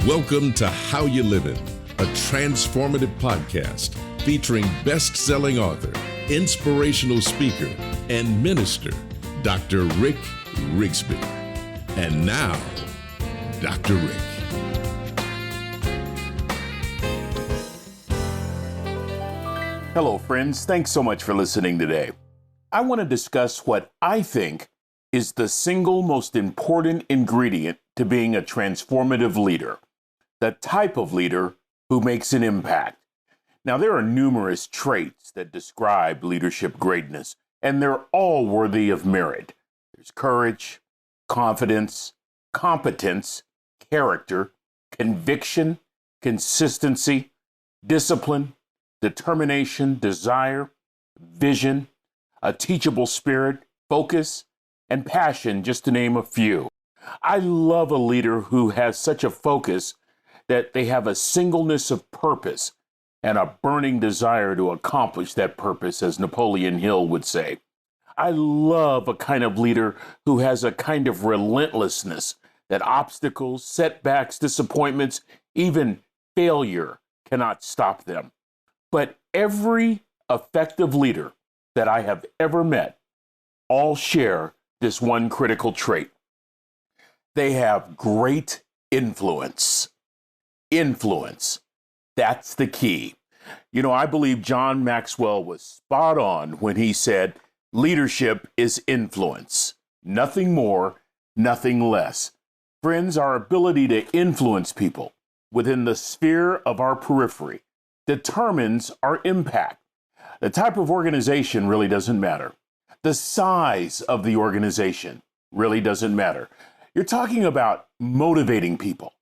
Welcome to How You Livin', a transformative podcast featuring best-selling author, inspirational speaker, and minister, Dr. Rick Rigsby. And now, Dr. Rick. Hello, friends. Thanks so much for listening today. I want to discuss what I think is the single most important ingredient to being a transformative leader, the type of leader who makes an impact. Now, there are numerous traits that describe leadership greatness, and they're all worthy of merit. There's courage, confidence, competence, character, conviction, consistency, discipline, determination, desire, vision, a teachable spirit, focus, and passion, just to name a few. I love a leader who has such a focus that they have a singleness of purpose and a burning desire to accomplish that purpose, as Napoleon Hill would say. I love a kind of leader who has a kind of relentlessness that obstacles, setbacks, disappointments, even failure cannot stop them. But every effective leader that I have ever met all share this one critical trait. They have great influence. Influence. That's the key. You know, I believe John Maxwell was spot on when he said, leadership is influence. Nothing more, nothing less. Friends, our ability to influence people within the sphere of our periphery determines our impact. The type of organization really doesn't matter. The size of the organization really doesn't matter. You're talking about motivating people,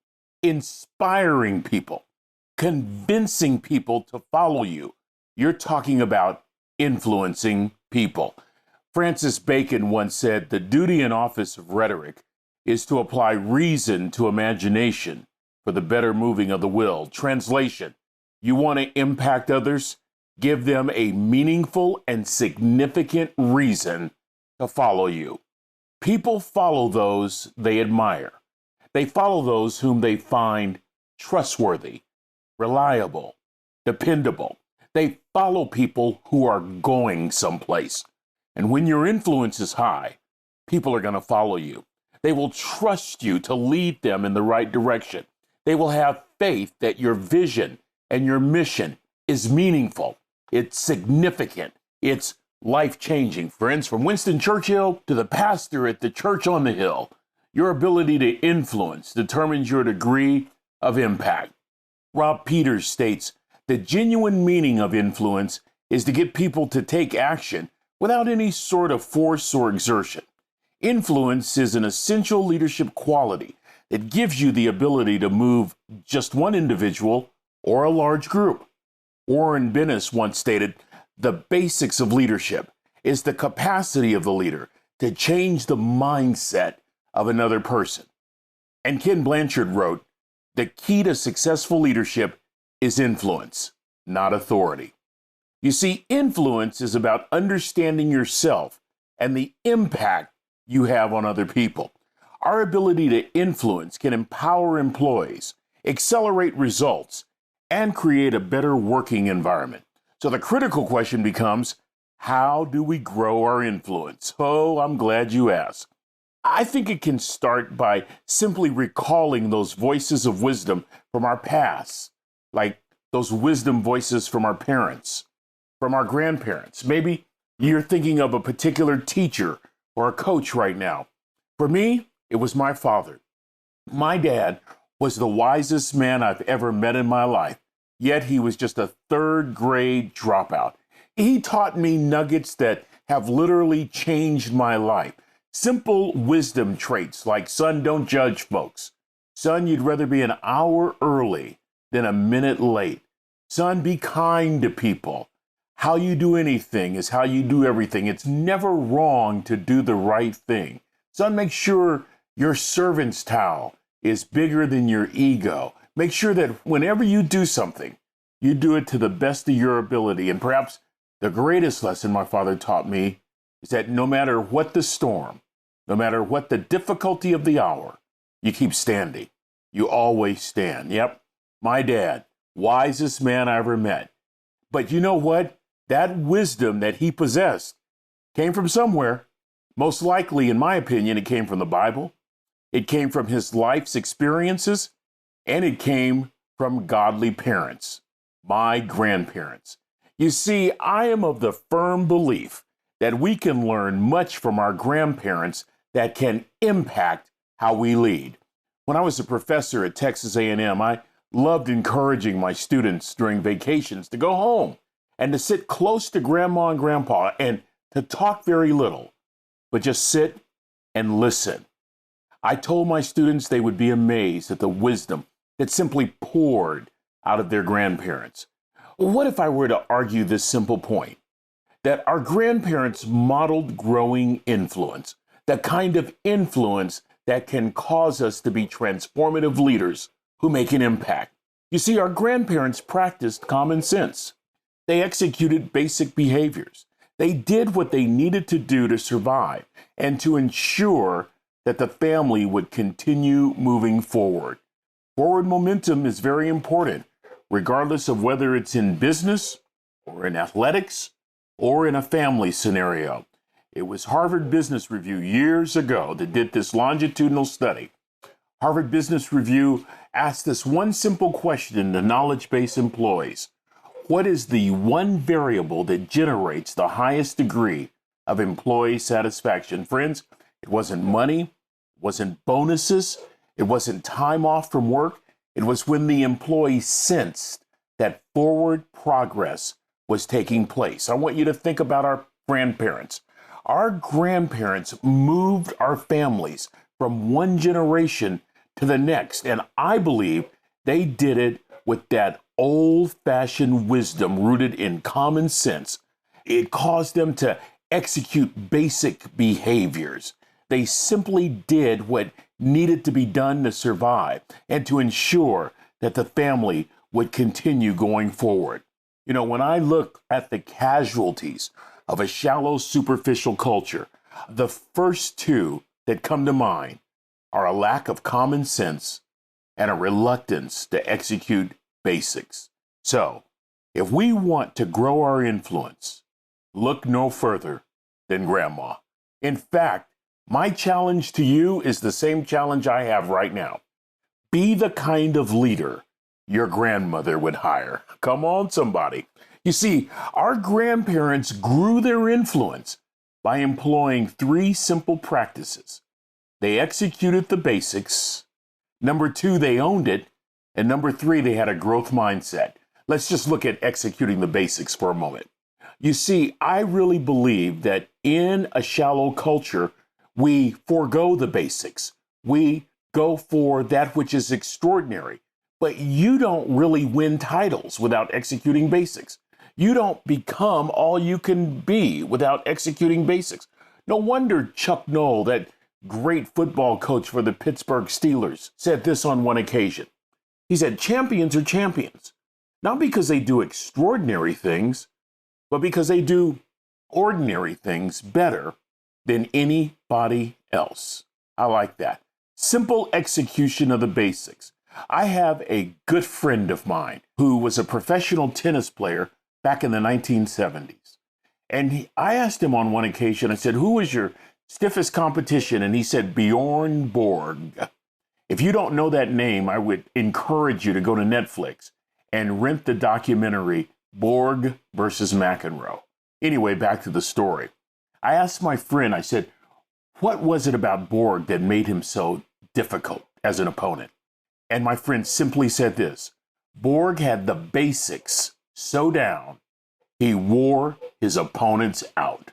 inspiring people, convincing people to follow you. You're talking about influencing people. Francis Bacon once said, the duty and office of rhetoric is to apply reason to imagination for the better moving of the will. Translation, you want to impact others? Give them a meaningful and significant reason to follow you. People follow those they admire. They follow those whom they find trustworthy, reliable, dependable. They follow people who are going someplace. And when your influence is high, people are going to follow you. They will trust you to lead them in the right direction. They will have faith that your vision and your mission is meaningful. It's significant. It's life-changing. Friends, from Winston Churchill to the pastor at the church on the hill, your ability to influence determines your degree of impact. Rob Peters states, the genuine meaning of influence is to get people to take action without any sort of force or exertion. Influence is an essential leadership quality that gives you the ability to move just one individual or a large group. Warren Bennis once stated, the basics of leadership is the capacity of the leader to change the mindset of another person. And Ken Blanchard wrote, the key to successful leadership is influence, not authority. You see, influence is about understanding yourself and the impact you have on other people. Our ability to influence can empower employees, accelerate results, and create a better working environment. So the critical question becomes, how do we grow our influence? Oh, I'm glad you asked. I think it can start by simply recalling those voices of wisdom from our past, like those wisdom voices from our parents, from our grandparents. Maybe you're thinking of a particular teacher or a coach right now. For me, it was my father. My dad was the wisest man I've ever met in my life, yet he was just a third grade dropout. He taught me nuggets that have literally changed my life. Simple wisdom traits like, son, don't judge folks. Son, you'd rather be an hour early than a minute late. Son, be kind to people. How you do anything is how you do everything. It's never wrong to do the right thing. Son, make sure your servant's towel is bigger than your ego. Make sure that whenever you do something, you do it to the best of your ability. And perhaps the greatest lesson my father taught me is that no matter what the storm, no matter what the difficulty of the hour, you keep standing. you always stand. Yep, my dad, wisest man I ever met. But you know what? That wisdom that he possessed came from somewhere. Most likely, in my opinion, it came from the Bible. It came from his life's experiences, and it came from godly parents, my grandparents. You see, I am of the firm belief that we can learn much from our grandparents that can impact how we lead. When I was a professor at Texas A&M, I loved encouraging my students during vacations to go home and to sit close to grandma and grandpa and to talk very little, but just sit and listen. I told my students they would be amazed at the wisdom that simply poured out of their grandparents. What if I were to argue this simple point? That our grandparents modeled growing influence, the kind of influence that can cause us to be transformative leaders who make an impact. You see, our grandparents practiced common sense. They executed basic behaviors. They did what they needed to do to survive and to ensure that the family would continue moving forward. Forward momentum is very important, regardless of whether it's in business or in athletics or in a family scenario. It was Harvard Business Review years ago that did this longitudinal study. Harvard Business Review asked this one simple question to knowledge-based employees. What is the one variable that generates the highest degree of employee satisfaction? Friends, it wasn't money, it wasn't bonuses, it wasn't time off from work. It was when the employee sensed that forward progress was taking place. I want you to think about our grandparents. Our grandparents moved our families from one generation to the next, and I believe they did it with that old-fashioned wisdom rooted in common sense. It caused them to execute basic behaviors. They simply did what needed to be done to survive and to ensure that the family would continue going forward. You know, when I look at the casualties of a shallow, superficial culture, the first two that come to mind are a lack of common sense and a reluctance to execute basics. So, if we want to grow our influence, look no further than grandma. In fact, my challenge to you is the same challenge I have right now. Be the kind of leader your grandmother would hire. Come on, somebody. You see, our grandparents grew their influence by employing three simple practices. They executed the basics. Number two, they owned it. And number three, they had a growth mindset. Let's just look at executing the basics for a moment. You see, I really believe that in a shallow culture, we forego the basics. We go for that which is extraordinary. But you don't really win titles without executing basics. You don't become all you can be without executing basics. No wonder Chuck Noll, that great football coach for the Pittsburgh Steelers, said this on one occasion. He said, champions are champions, not because they do extraordinary things, but because they do ordinary things better than anybody else. I like that. Simple execution of the basics. I have a good friend of mine who was a professional tennis player back in the 1970s. And I asked him on one occasion, I said, who was your stiffest competition? And he said, Bjorn Borg. If you don't know that name, I would encourage you to go to Netflix and rent the documentary Borg versus McEnroe. Anyway, back to the story. I asked my friend, I said, what was it about Borg that made him so difficult as an opponent? And my friend simply said this: Borg had the basics so down, he wore his opponents out.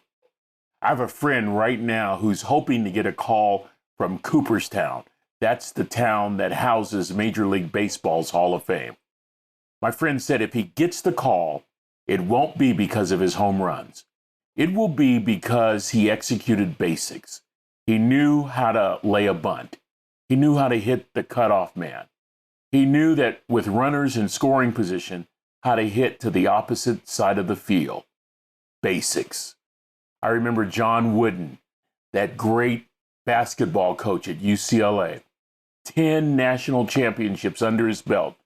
I have a friend right now who's hoping to get a call from Cooperstown. That's the town that houses Major League Baseball's Hall of Fame. My friend said if he gets the call, it won't be because of his home runs. It will be because he executed basics. He knew how to lay a bunt. He knew how to hit the cutoff man. He knew that with runners in scoring position, how to hit to the opposite side of the field. Basics. I remember John Wooden, that great basketball coach at UCLA. 10 national championships under his belt,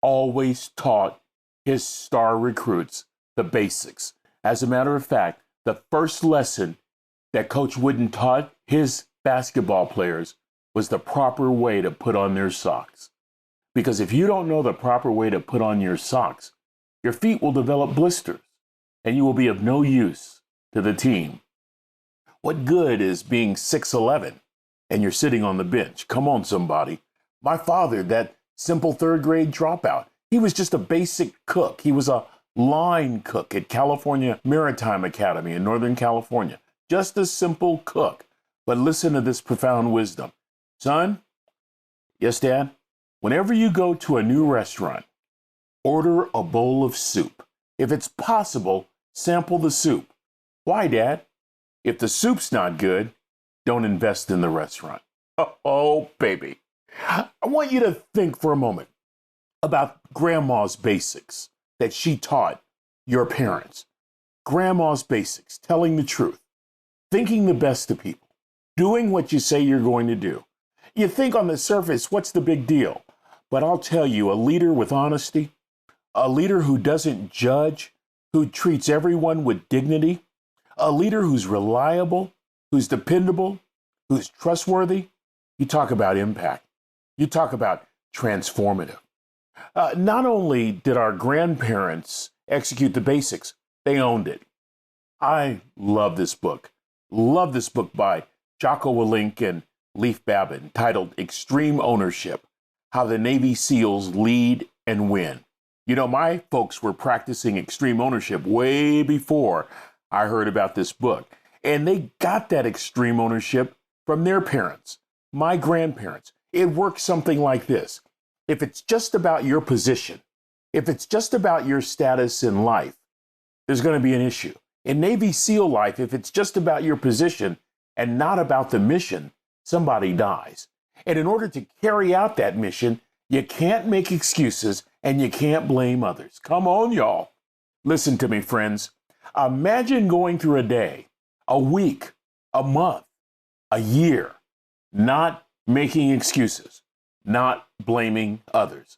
always taught his star recruits the basics. As a matter of fact, the first lesson that Coach Wooden taught his basketball players was the proper way to put on their socks. Because if you don't know the proper way to put on your socks, your feet will develop blisters and you will be of no use to the team. What good is being 6'11" and you're sitting on the bench? Come on, somebody. My father, that simple third grade dropout, he was just a basic cook. He was a line cook at California Maritime Academy in Northern California. Just a simple cook. But listen to this profound wisdom. Son, yes, Dad, whenever you go to a new restaurant, order a bowl of soup. If it's possible, sample the soup. Why, Dad? If the soup's not good, don't invest in the restaurant. Oh, baby. I want you to think for a moment about Grandma's basics that she taught your parents. Grandma's basics, telling the truth, thinking the best of people, doing what you say you're going to do. You think on the surface, what's the big deal? But I'll tell you, a leader with honesty, a leader who doesn't judge, who treats everyone with dignity, a leader who's reliable, who's dependable, who's trustworthy, you talk about impact. You talk about transformative. Not only did our grandparents execute the basics, they owned it. I love this book. Love this book by Jocko Willink and Leif Babin, titled Extreme Ownership, How the Navy SEALs Lead and Win. You know, my folks were practicing extreme ownership way before I heard about this book. And they got that extreme ownership from their parents, my grandparents. It works something like this. If it's just about your position, if it's just about your status in life, there's going to be an issue. In Navy SEAL life, if it's just about your position and not about the mission, somebody dies. And in order to carry out that mission, you can't make excuses and you can't blame others. Come on, y'all. Listen to me, friends. Imagine going through a day, a week, a month, a year, not making excuses, not blaming others.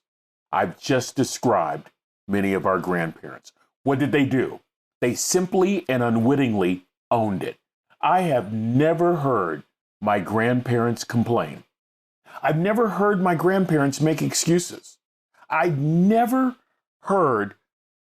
I've just described many of our grandparents. What did they do? They simply and unwittingly owned it. I have never heard my grandparents complain. I've never heard my grandparents make excuses. I've never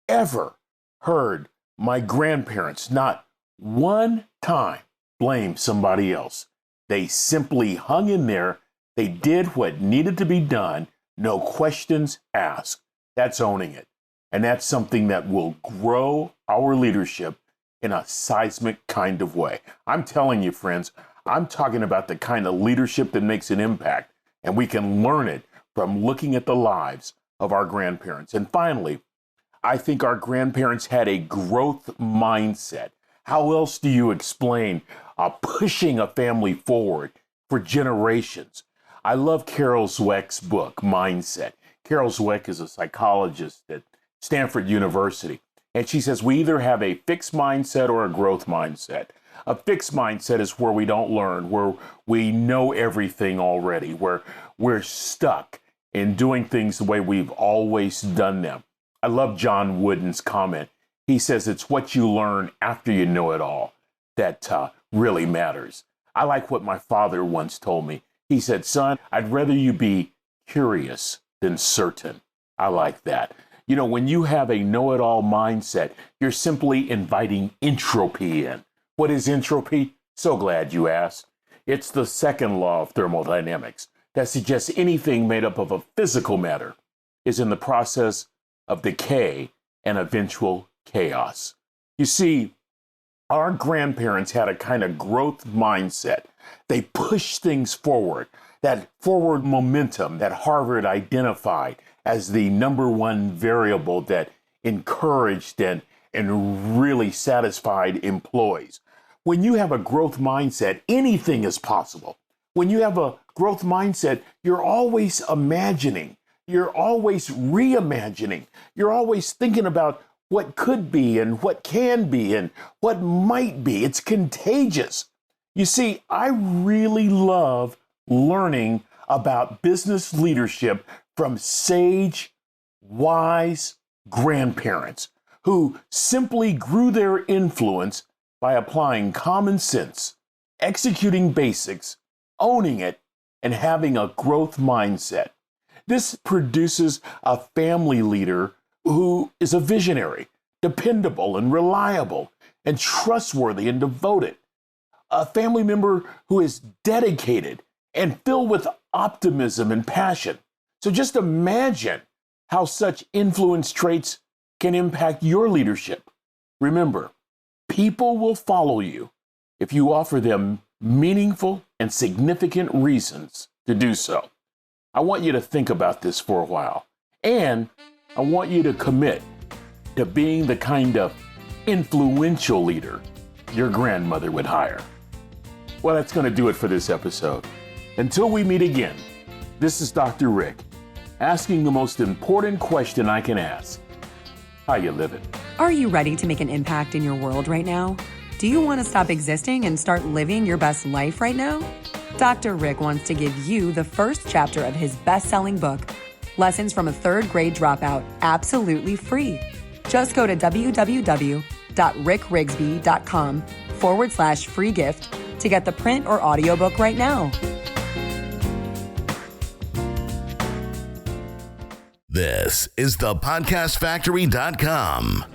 ever heard my grandparents, not one time, blame somebody else. They simply hung in there. They did what needed to be done. No questions asked. That's owning it. And that's something that will grow our leadership in a seismic kind of way. I'm telling you, friends, I'm talking about the kind of leadership that makes an impact. And we can learn it from looking at the lives of our grandparents. And finally, I think our grandparents had a growth mindset. How else do you explain pushing a family forward for generations? I love Carol Dweck's book, Mindset. Carol Dweck is a psychologist at Stanford University. And she says we either have a fixed mindset or a growth mindset. A fixed mindset is where we don't learn, where we know everything already, where we're stuck in doing things the way we've always done them. I love John Wooden's comment. He says it's what you learn after you know it all that really matters. I like what my father once told me. He said, son, I'd rather you be curious than certain. I like that. You know, when you have a know-it-all mindset, you're simply inviting entropy in. What is entropy? So glad you asked. It's the second law of thermodynamics that suggests anything made up of a physical matter is in the process of decay and eventual chaos. You see, our grandparents had a kind of growth mindset. They pushed things forward, that forward momentum that Harvard identified as the number one variable that encouraged and really satisfied employees. When you have a growth mindset, anything is possible. When you have a growth mindset, you're always imagining. You're always reimagining. You're always thinking about what could be and what can be and what might be. It's contagious. You see, I really love learning about business leadership from sage, wise grandparents who simply grew their influence by applying common sense, executing basics, owning it, and having a growth mindset. This produces a family leader who is a visionary, dependable and reliable, and trustworthy and devoted. A family member who is dedicated and filled with optimism and passion. So just imagine how such influence traits can impact your leadership. Remember, people will follow you if you offer them meaningful and significant reasons to do so. I want you to think about this for a while, and I want you to commit to being the kind of influential leader your grandmother would hire. Well, that's going to do it for this episode. Until we meet again, this is Dr. Rick, asking the most important question I can ask. How you living? Are you ready to make an impact in your world right now? Do you want to stop existing and start living your best life right now? Dr. Rick wants to give you the first chapter of his best-selling book, Lessons from a Third Grade Dropout, absolutely free. Just go to www.rickrigsby.com/free gift to get the print or audiobook right now. This is the podcastfactory.com.